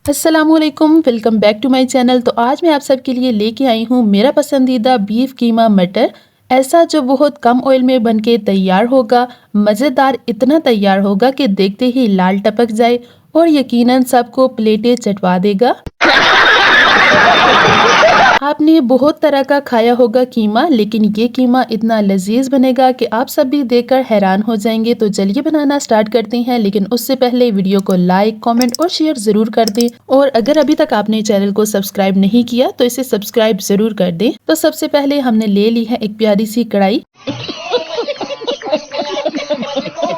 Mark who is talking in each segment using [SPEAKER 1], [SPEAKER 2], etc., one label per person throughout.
[SPEAKER 1] अस्सलाम वालेकुम, welcome back to my channel. तो आज मैं आप सबके लिए लेके आई हूँ मेरा पसंदीदा बीफ कीमा मटर, ऐसा जो बहुत कम ऑयल में बनके तैयार होगा। मज़ेदार इतना तैयार होगा कि देखते ही लाल टपक जाए और यकीनन सबको प्लेटें चटवा देगा। आपने बहुत तरह का खाया होगा कीमा, लेकिन ये कीमा इतना लजीज बनेगा कि आप सब भी देखकर हैरान हो जाएंगे। तो चलिए बनाना स्टार्ट करते हैं, लेकिन उससे पहले वीडियो को लाइक, कमेंट और शेयर जरूर कर दें। और अगर अभी तक आपने चैनल को सब्सक्राइब नहीं किया तो इसे सब्सक्राइब जरूर कर दें। तो सबसे पहले हमने ले ली है एक प्यारी सी कढ़ाई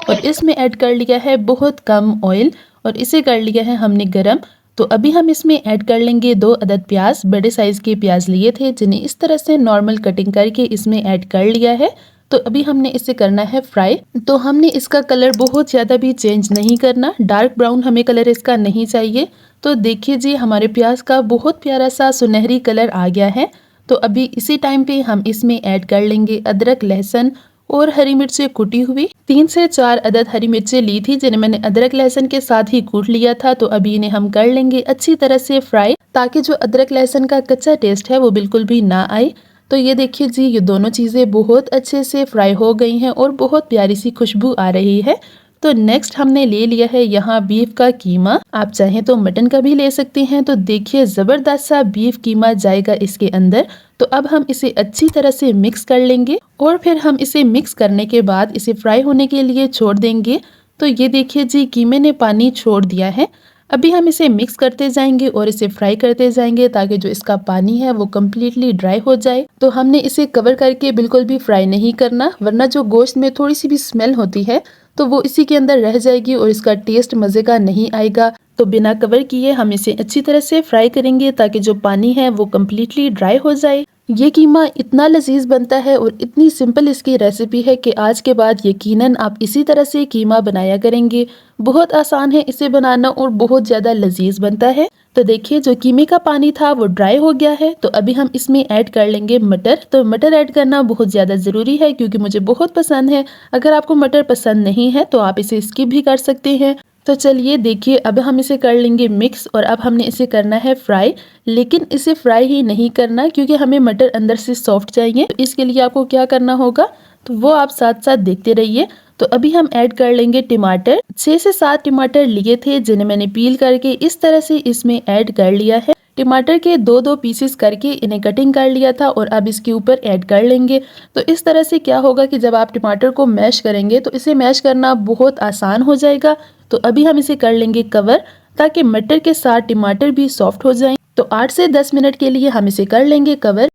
[SPEAKER 1] और इसमें ऐड कर लिया है बहुत कम ऑयल और इसे कर लिया है हमने गरम। तो अभी हम इसमें ऐड कर लेंगे 2 अदद प्याज। बड़े साइज के प्याज लिए थे जिन्हें इस तरह से नॉर्मल कटिंग करके इसमें ऐड कर लिया है। तो अभी हमने इसे करना है फ्राई। तो हमने इसका कलर बहुत ज़्यादा भी चेंज नहीं करना, डार्क ब्राउन हमें कलर इसका नहीं चाहिए। तो देखिए जी, हमारे प्याज का बहुत प्यारा सा सुनहरी कलर आ गया है। तो अभी इसी टाइम पे हम इसमें ऐड कर लेंगे अदरक, लहसुन और हरी मिर्चें कुटी हुई। 3 से 4 अदद हरी मिर्चें ली थी जिन्हें मैंने अदरक लहसुन के साथ ही कूट लिया था। तो अभी इन्हें हम कर लेंगे अच्छी तरह से फ्राई, ताकि जो अदरक लहसुन का कच्चा टेस्ट है वो बिल्कुल भी ना आए। तो ये देखिए जी, ये दोनों चीज़ें बहुत अच्छे से फ्राई हो गई हैं और बहुत प्यारी सी खुशबू आ रही है। तो नेक्स्ट हमने ले लिया है यहाँ बीफ का कीमा। आप चाहें तो मटन का भी ले सकते हैं। तो देखिए ज़बरदस्त सा बीफ कीमा जाएगा इसके अंदर। तो अब हम इसे अच्छी तरह से मिक्स कर लेंगे और फिर हम इसे मिक्स करने के बाद इसे फ्राई होने के लिए छोड़ देंगे। तो ये देखिए जी, कीमे ने पानी छोड़ दिया है। अभी हम इसे मिक्स करते जाएंगे और इसे फ्राई करते जाएंगे ताकि जो इसका पानी है वो कम्प्लीटली ड्राई हो जाए। तो हमने इसे कवर करके बिल्कुल भी फ्राई नहीं करना, वरना जो गोश्त में थोड़ी सी भी स्मेल होती है तो वो इसी के अंदर रह जाएगी और इसका टेस्ट मज़े का नहीं आएगा। तो बिना कवर किए हम इसे अच्छी तरह से फ्राई करेंगे ताकि जो पानी है वो कम्प्लीटली ड्राई हो जाए। ये कीमा इतना लजीज बनता है और इतनी सिंपल इसकी रेसिपी है कि आज के बाद यकीनन आप इसी तरह से कीमा बनाया करेंगे। बहुत आसान है इसे बनाना और बहुत ज़्यादा लजीज बनता है। तो देखिए, जो कीमे का पानी था वो ड्राई हो गया है। तो अभी हम इसमें ऐड कर लेंगे मटर। तो मटर ऐड करना बहुत ज़्यादा ज़रूरी है क्योंकि मुझे बहुत पसंद है। अगर आपको मटर पसंद नहीं है तो आप इसे स्किप भी कर सकते हैं। तो चलिए देखिए, अब हम इसे कर लेंगे मिक्स और अब हमने इसे करना है फ्राई। लेकिन इसे फ्राई ही नहीं करना क्योंकि हमें मटर अंदर से सॉफ्ट चाहिए। तो इसके लिए आपको क्या करना होगा तो वो आप साथ साथ देखते रहिए। तो अभी हम ऐड कर लेंगे टमाटर। 6 से 7 टमाटर लिए थे जिन्हें मैंने पील करके इस तरह से इसमें ऐड कर लिया है। टमाटर के 2-2 पीसेस करके इन्हें कटिंग कर लिया था और अब इसके ऊपर ऐड कर लेंगे। तो इस तरह से क्या होगा कि जब आप टमाटर को मैश करेंगे तो इसे मैश करना बहुत आसान हो जाएगा। तो अभी हम इसे कर लेंगे कवर ताकि मटर के साथ टमाटर भी सॉफ्ट हो जाएं। तो 8 से 10 मिनट के लिए हम इसे कर लेंगे कवर।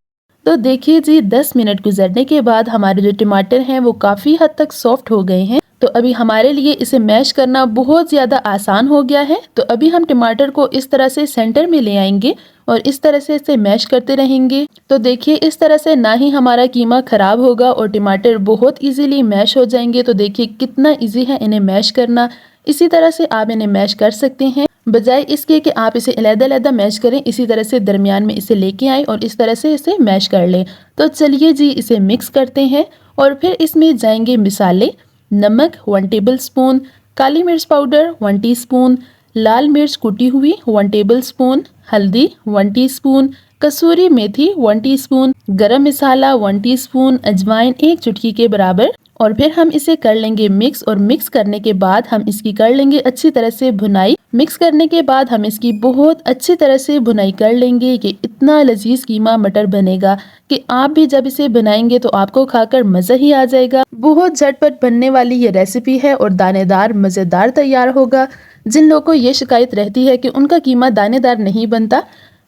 [SPEAKER 1] तो देखिए जी, 10 मिनट गुजरने के बाद हमारे जो टमाटर हैं वो काफ़ी हद तक सॉफ्ट हो गए हैं। तो अभी हमारे लिए इसे मैश करना बहुत ज़्यादा आसान हो गया है। तो अभी हम टमाटर को इस तरह से सेंटर में ले आएंगे और इस तरह से इसे मैश करते रहेंगे। तो देखिए, इस तरह से ना ही हमारा कीमा ख़राब होगा और टमाटर बहुत इजीली मैश हो जाएंगे। तो देखिए कितना इजी है इन्हें मैश करना। इसी तरह से आप इन्हें मैश कर सकते हैं, बजाय इसके कि आप इसे अलग-अलग मैश करें। इसी तरह से दरमियान में इसे लेके आएं और इस तरह से इसे मैश कर लें। तो चलिए जी, इसे मिक्स करते हैं और फिर इसमें जाएंगे मिसाले। नमक 1 टेबल स्पून, काली मिर्च पाउडर 1 टीस्पून, लाल मिर्च कुटी हुई 1 टेबल स्पून, हल्दी 1 टीस्पून, कसूरी मेथी 1 टीस्पून, गरम मसाला 1 टीस्पून, अजवाइन 1 चुटकी के बराबर। और फिर हम इसे कर लेंगे मिक्स और मिक्स करने के बाद हम इसकी कर लेंगे अच्छी तरह से भुनाई। मिक्स करने के बाद हम इसकी बहुत अच्छी तरह से भुनाई कर लेंगे कि इतना लजीज कीमा मटर बनेगा कि आप भी जब इसे बनाएंगे तो आपको खाकर मज़ा ही आ जाएगा। बहुत झटपट बनने वाली ये रेसिपी है और दानेदार मज़ेदार तैयार होगा। जिन लोगों को ये शिकायत रहती है कि उनका कीमा दानेदार नहीं बनता,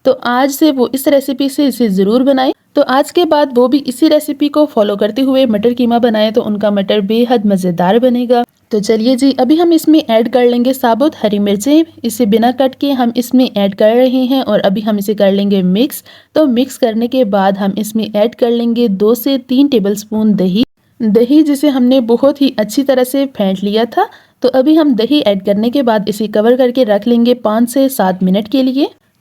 [SPEAKER 1] तो आज से वो इस रेसिपी से इसे ज़रूर बनाएं। तो आज के बाद वो भी इसी रेसिपी को फॉलो करते हुए मटर कीमा बनाएं तो उनका मटर बेहद मज़ेदार बनेगा। तो चलिए जी, अभी हम इसमें ऐड कर लेंगे साबुत हरी मिर्चें। इसे बिना कट के हम इसमें ऐड कर रहे हैं और अभी हम इसे कर लेंगे मिक्स। तो मिक्स करने के बाद हम इसमें ऐड कर लेंगे 2 से 3 टेबल स्पून दही जिसे हमने बहुत ही अच्छी तरह से फेंट लिया था। तो अभी हम दही ऐड करने के बाद इसे कवर करके रख लेंगे 5 से 7 मिनट के लिए।